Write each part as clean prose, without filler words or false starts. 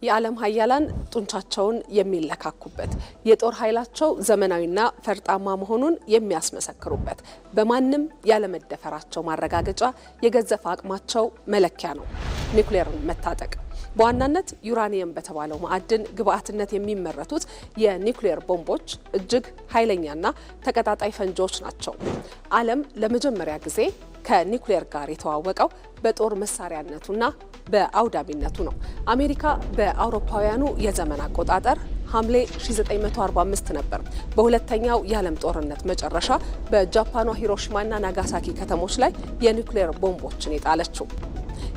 የዓለም ሀያላን ጡንቻቸውን የሚለካኩበት የጦር ኃይላቸው ዘመናዊና ፈርጣማ መሆኑን የሚያስመሰክሩበት በማንም ያለመደፈራቸው ማረጋገጫ የገዘፈ አቅማቸው መለኪያ ነው ኒውክሌርን መታጠቅ። በዋናነት ዩራኒየም በተባለው ማዕድን ግብአትነት የሚመረቱት የኒውክሌር ቦምቦች እጅግ ኃይለኛና ተቀጣጣይ ፈንጂዎች ናቸው። ዓለም ለመጀመሪያ ጊዜ ከኒውክሌር ጋር የተዋወቀው በጦር መሳሪያነቱና በአውዳሚነቱ ነው። አሜሪካ በአውሮፓውያኑ የዘመን አቆጣጠር ሐምሌ 1945 ነበር በሁለተኛው የዓለም ጦርነት መጨረሻ በጃፓኗ ሂሮሺማና ናጋሳኪ ከተሞች ላይ የኒውክሌር ቦምቦችን የጣለችው።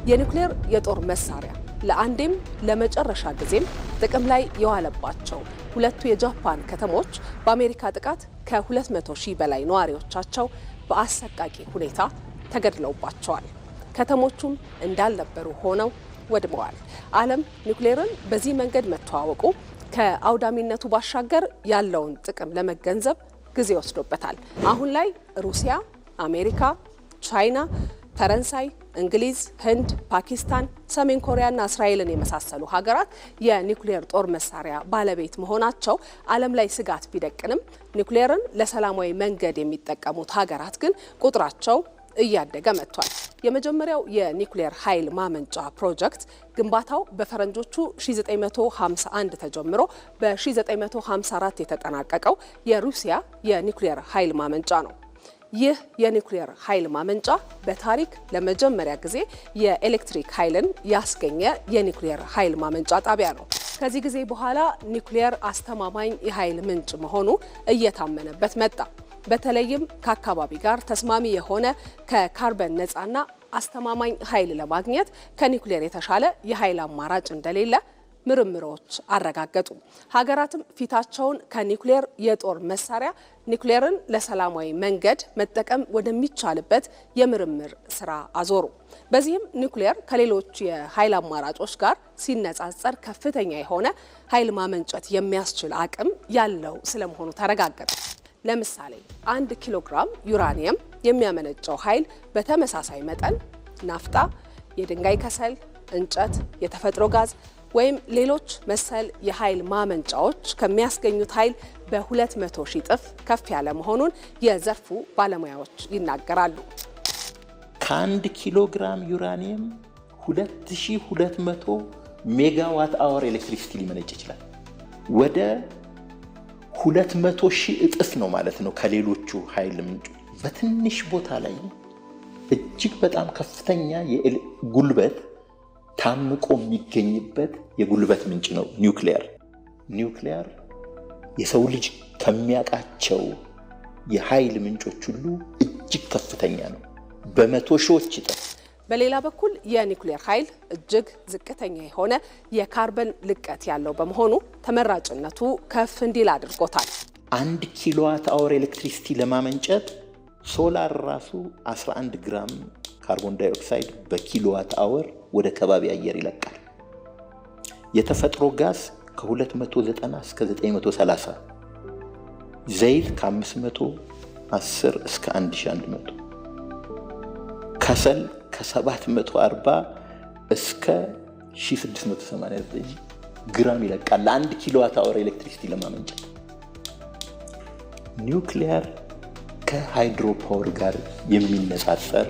የኒውክሌር የጦር መሳሪያ ለአንዴም ለመጨረሻ ጊዜም ጥቅም ላይ የዋለባቸው ሁለቱ የጃፓን ከተሞች በአሜሪካ ጥቃት ከ200,000 በላይ ነዋሪዎቻቸው በአሰቃቂ ሁኔታ ተገድለውባቸዋል። ከተሞቹም እንዳልነበሩ ሆነው ወድመዋል። ዓለም ኒውክሌርን በዚህ መንገድ መተዋወቁ ከአውዳሚነቱ ባሻገር ያለውን ጥቅም ለመገንዘብ ጊዜ ወስዶበታል። አሁን ላይ ሩሲያ፣ አሜሪካ፣ ቻይና፣ ፈረንሳይ፣ እንግሊዝ፣ ህንድ፣ ፓኪስታን፣ ሰሜን ኮሪያና እስራኤልን የመሳሰሉ ሀገራት የኒውክሌር ጦር መሳሪያ ባለቤት መሆናቸው ዓለም ላይ ስጋት ቢደቅንም ኒውክሌርን ለሰላማዊ መንገድ የሚጠቀሙት ሀገራት ግን ቁጥራቸው እያደገ መጥቷል። የመጀመሪያው የኒውክሌር ኃይል ማመንጫ ፕሮጀክት ግንባታው በፈረንጆቹ 1951 ተጀምሮ በ1954 የተጠናቀቀው የሩሲያ የኒውክሌር ኃይል ማመንጫ ነው። ይህ የኒውክሌር ኃይል ማመንጫ በታሪክ ለመጀመሪያ ጊዜ የኤሌክትሪክ ኃይልን ያስገኘ የኒውክሌር ኃይል ማመንጫ ጣቢያ ነው። ከዚህ ጊዜ በኋላ ኒውክሌር አስተማማኝ የኃይል ምንጭ መሆኑ እየታመነበት መጣ። በተለይም ከአካባቢ ጋር ተስማሚ የሆነ ከካርበን ነፃና አስተማማኝ ኃይል ለማግኘት ከኒውክሌር የተሻለ የኃይል አማራጭ እንደሌለ ምርምሮች አረጋገጡ። ሀገራትም ፊታቸውን ከኒውክሌር የጦር መሳሪያ ኒውክሌርን ለሰላማዊ መንገድ መጠቀም ወደሚቻልበት የምርምር ስራ አዞሩ። በዚህም ኒውክሌር ከሌሎች የኃይል አማራጮች ጋር ሲነጻጸር ከፍተኛ የሆነ ኃይል ማመንጨት የሚያስችል አቅም ያለው ስለመሆኑ ተረጋገጠ። ለምሳሌ 1 ኪሎግራም ዩራኒየም የሚያመነጨው ኃይል በተመሳሳይ መጠን ናፍጣ፣ የድንጋይ ከሰል፣ እንጨት፣ የተፈጥሮ ጋዝ ወይም ሌሎች መሰል የኃይል ማመንጫዎች ከሚያስገኙት ኃይል በ200,000 እጥፍ ከፍ ያለ መሆኑን የዘርፉ ባለሙያዎች ይናገራሉ። ከ1 ኪሎ ግራም ዩራኒየም 2200 ሜጋዋት አወር ኤሌክትሪሲቲ ሊመነጭ ይችላል። ወደ 200,000 እጥፍ ነው ማለት ነው ከሌሎቹ ኃይል ምንጮች። በትንሽ ቦታ ላይ እጅግ በጣም ከፍተኛ ጉልበት ታምቆ የሚገኝበት የጉልበት ምንጭ ነው ኒውክሌር። ኒውክሌር የሰው ልጅ ከሚያውቃቸው የኃይል ምንጮች ሁሉ እጅግ ከፍተኛ ነው፣ በመቶ ሺዎች እጥፍ። በሌላ በኩል የኒውክሌር ኃይል እጅግ ዝቅተኛ የሆነ የካርበን ልቀት ያለው በመሆኑ ተመራጭነቱ ከፍ እንዲል አድርጎታል። 1 ኪሎዋት አወር ኤሌክትሪሲቲ ለማመንጨት ሶላር ራሱ 11 ግራም ካርቦን ዳይኦክሳይድ በኪሎዋት አወር ወደ ከባቢ አየር ይለቃል። የተፈጥሮ ጋዝ ከ290 እስከ 930፣ ዘይት ከ510 እስከ 1100፣ ከሰል ከ740 እስከ 1689 ግራም ይለቃል ለ1 ኪሎዋት አወር ኤሌክትሪሲቲ ለማመንጨት። ኒውክሊየር ከሃይድሮ ፓወር ጋር የሚነጻጸር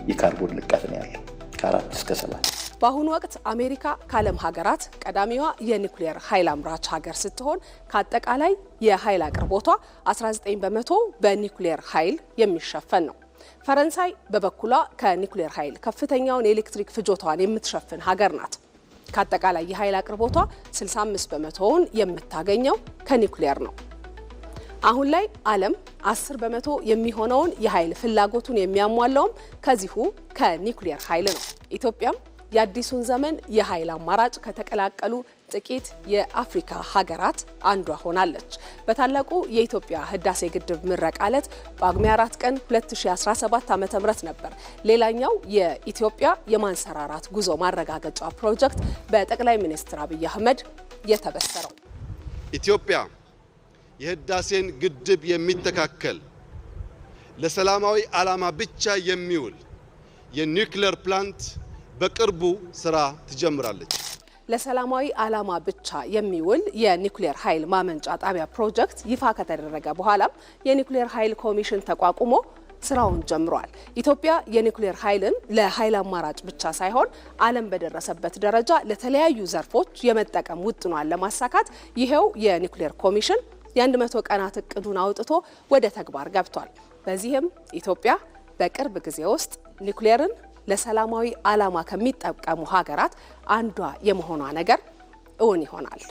የካርቦን ልቀት ነው ያለው ከ4 እስከ 7። በአሁኑ ወቅት አሜሪካ ከዓለም ሀገራት ቀዳሚዋ የኒውክሌር ኃይል አምራች ሀገር ስትሆን ከአጠቃላይ የኃይል አቅርቦቷ 19 በመቶ በኒውክሌር ኃይል የሚሸፈን ነው። ፈረንሳይ በበኩሏ ከኒውክሌር ኃይል ከፍተኛውን የኤሌክትሪክ ፍጆታዋን የምትሸፍን ሀገር ናት። ከአጠቃላይ የኃይል አቅርቦቷ 65 በመቶውን የምታገኘው ከኒውክሌር ነው። አሁን ላይ ዓለም 10 በመቶ የሚሆነውን የኃይል ፍላጎቱን የሚያሟላውም ከዚሁ ከኒውክሌር ኃይል ነው። ኢትዮጵያም የአዲሱን ዘመን የኃይል አማራጭ ከተቀላቀሉ ጥቂት የአፍሪካ ሀገራት አንዷ ሆናለች። በታላቁ የኢትዮጵያ ህዳሴ ግድብ ምረቃ ዕለት በጳጉሜ 4 ቀን 2017 ዓ.ም ነበር ሌላኛው የኢትዮጵያ የማንሰራራት ጉዞ ማረጋገጫ ፕሮጀክት በጠቅላይ ሚኒስትር አብይ አህመድ የተበሰረው። ኢትዮጵያ የህዳሴን ግድብ የሚተካከል ለሰላማዊ ዓላማ ብቻ የሚውል የኒውክሌር ፕላንት በቅርቡ ስራ ትጀምራለች። ለሰላማዊ ዓላማ ብቻ የሚውል የኒውክሌር ኃይል ማመንጫ ጣቢያ ፕሮጀክት ይፋ ከተደረገ በኋላም የኒውክሌር ኃይል ኮሚሽን ተቋቁሞ ስራውን ጀምሯል። ኢትዮጵያ የኒውክሌር ኃይልን ለኃይል አማራጭ ብቻ ሳይሆን ዓለም በደረሰበት ደረጃ ለተለያዩ ዘርፎች የመጠቀም ውጥኗን ለማሳካት ይሄው የኒውክሌር ኮሚሽን የ100 ቀናት እቅዱን አውጥቶ ወደ ተግባር ገብቷል። በዚህም ኢትዮጵያ በቅርብ ጊዜ ውስጥ ኒውክሌርን ለሰላማዊ ዓላማ ከሚጠቀሙ ሀገራት አንዷ የመሆኗ ነገር እውን ይሆናል።